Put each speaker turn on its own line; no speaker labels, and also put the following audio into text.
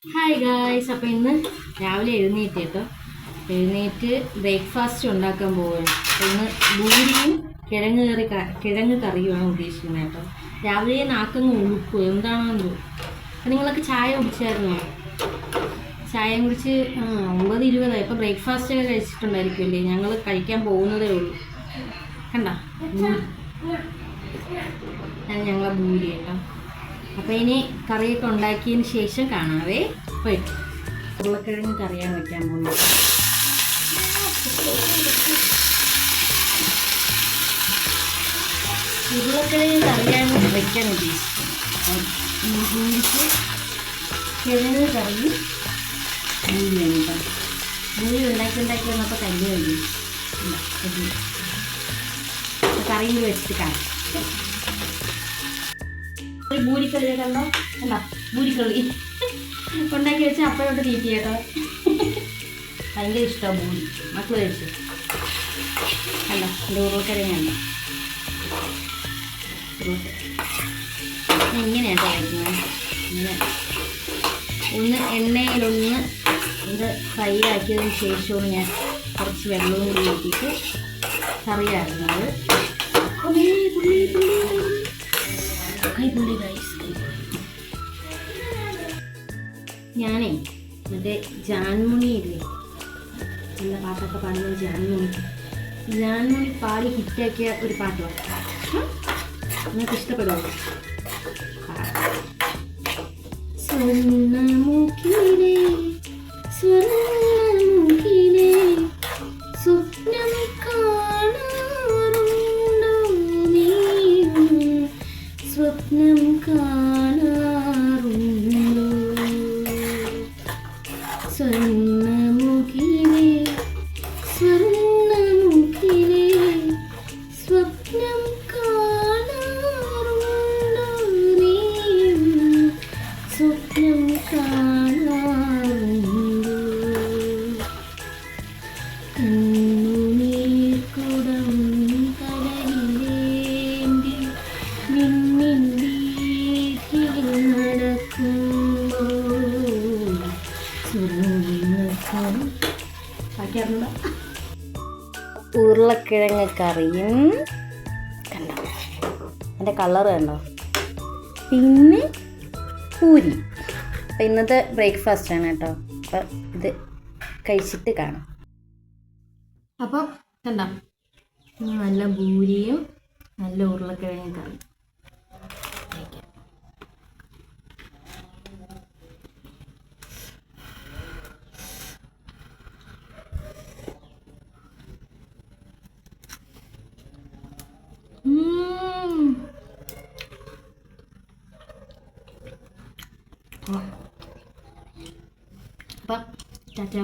Hi guys, അപ്പോൾ ഇന്ന് രാവിലെ എഴുന്നേറ്റ് കേട്ടോ. എഴുന്നേറ്റ് ബ്രേക്ക്ഫാസ്റ്റ് ഉണ്ടാക്കാൻ പോവുകയാണ്. ഇന്ന് ബൂരിയും കിഴങ്ങ് കറിയുമാണ് ഉദ്ദേശിക്കുന്നത് കേട്ടോ. രാവിലെ നാക്കങ്ങ് ഉഴുക്കും എന്താണെന്ന്. അപ്പം നിങ്ങളൊക്കെ ചായ കുടിച്ചായിരുന്നോ? ചായ കുടിച്ച് 9:20. ഇപ്പോൾ ബ്രേക്ക്ഫാസ്റ്റ് ഒക്കെ കഴിച്ചിട്ടുണ്ടായിരിക്കുമല്ലേ? ഞങ്ങൾ കഴിക്കാൻ പോകുന്നതേ ഉള്ളൂ. കണ്ട ഞങ്ങളെ ബൂരി കേട്ടോ. അപ്പോൾ ഇനി കറിയൊക്കെ ഉണ്ടാക്കിയതിന് ശേഷം കാണാവേ. പോയിട്ട് ഉരുളക്കിഴങ്ങ് കറിയാണ് വയ്ക്കാൻ പോകുന്നത്. ഉരുളക്കിഴങ്ങ് കറിയാണ് വയ്ക്കാൻ ഉദ്ദേശിച്ചത്. ബൂരിക്ക് കിഴങ്ങ് കറിയും ബൂരിയാണ് കേട്ടോ. ബൂരി ഉണ്ടാക്കി വന്നപ്പോൾ കരിഞ്ഞു കഴിഞ്ഞു. കറിയിൽ വെച്ചിട്ട് കാണാം. ബൂരിക്കളി കണ്ടോ? അല്ല, ബൂരിക്കളി ഉണ്ടാക്കി വെച്ച് അപ്പോഴോട്ട് തീറ്റി കേട്ടോ. ഭയങ്കര ഇഷ്ടമാണ് ബൂരി. മക്കൾ കഴിച്ചു അല്ല, എൻ്റെ ഉരുളക്കിഴങ്ങല്ല. ഇങ്ങനെയാട്ടോ കഴിക്കുന്നത്. ഇങ്ങനെ ഒന്ന് എണ്ണയിലൊന്ന് ഇത് ഫ്രൈ ആക്കിയതിന് ശേഷവും ഞാൻ കുറച്ച് വെള്ളവും കൂടി ഊറ്റിയിട്ട് കറിയാക്കുന്നത്. ഞാനേ മറ്റേ ജാൻമണി ഇല്ലേ, നല്ല പാട്ടൊക്കെ പാടുന്നത് ജാൻമണി പാടി ഹിറ്റാക്കിയ ഒരു പാട്ട് പാടാം. നിങ്ങൾക്ക് ഇഷ്ടപ്പെടുമോ? സ്വർണ്ണമുഖിലേ സ്വർണ്ണമുഖിലേ സ്വപ്നം കാണാറുണ്ടോ നീ? സ്വപ്നം കാണാറുണ്ടോ? സ്വർണ്ണമുഖിലേ സ്വർണ്ണമുഖിലേ സ്വപ്നം കാണാറുണ്ടോ നീ? സ്വപ്നം കാണാറുണ്ടോ? കണ്ണുനീർക്കുടം കടലിലേന്തി മിന്നിൻ വീഥിയിൽ നടക്കുമ്പോൾ ഉരുളക്കിഴങ്ങ് കറിയും കണ്ടോ, എൻ്റെ കളറ് കണ്ടോ, പിന്നെ പൂരി. അപ്പം ഇന്നത്തെ ബ്രേക്ക്ഫാസ്റ്റാണ് കേട്ടോ. അപ്പം ഇത് കഴിച്ചിട്ട് കാണാം. അപ്പം കണ്ടോ, നല്ല പൂരിയും നല്ല ഉരുളക്കിഴങ്ങ് കറിയും. അപ്പം ടാറ്റാ.